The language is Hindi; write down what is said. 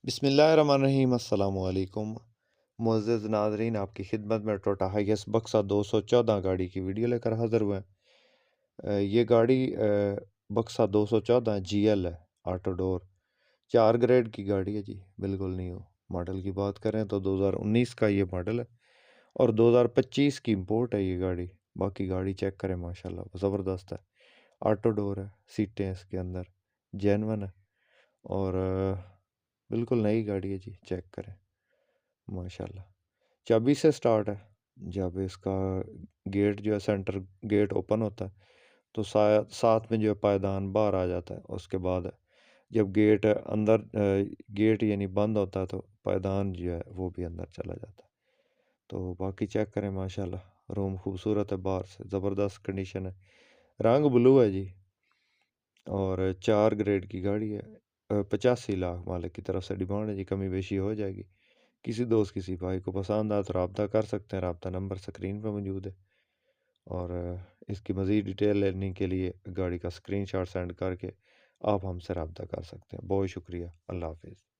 बिस्मिल्लाहिर्रहमानिर्रहीम अस्सलामुअलैकुम मुअज़्ज़ज़ नाज़रीन, आपकी खिदमत में टोयोटा हाइएस बक्सा 214 गाड़ी की वीडियो लेकर हाज़िर हुए हैं। ये गाड़ी बक्सा 214 जीएल है, ऑटो डोर 4 ग्रेड की गाड़ी है जी, बिल्कुल न्यू। मॉडल की बात करें तो 2019 का ये मॉडल है और 2025 की इंपोर्ट है ये गाड़ी। बाकी गाड़ी चेक करें, माशाल्लाह ज़बरदस्त है। ऑटो डोर है, सीटें इसके अंदर जेन्युइन है और बिल्कुल नई गाड़ी है जी, चेक करें माशाल्लाह। चाबी से स्टार्ट है। जब इसका गेट जो है, सेंटर गेट ओपन होता है तो साथ में जो है पायदान बाहर आ जाता है। उसके बाद जब गेट अंदर गेट यानी बंद होता है तो पायदान जो है वो भी अंदर चला जाता है। तो बाकी चेक करें माशाल्लाह, रूम खूबसूरत है, बाहर से ज़बरदस्त कंडीशन है। रंग ब्लू है जी और 4 ग्रेड की गाड़ी है। 85 लाख मालिक की तरफ से डिमांड है जी, कमी बेशी हो जाएगी। किसी दोस्त किसी भाई को पसंद आए तो रब्ता कर सकते हैं। रब्ता नंबर स्क्रीन पर मौजूद है और इसकी मज़ीद डिटेल लेने के लिए गाड़ी का स्क्रीनशॉट सेंड करके आप हमसे रब्ता कर सकते हैं। बहुत शुक्रिया। अल्लाह हाफिज़।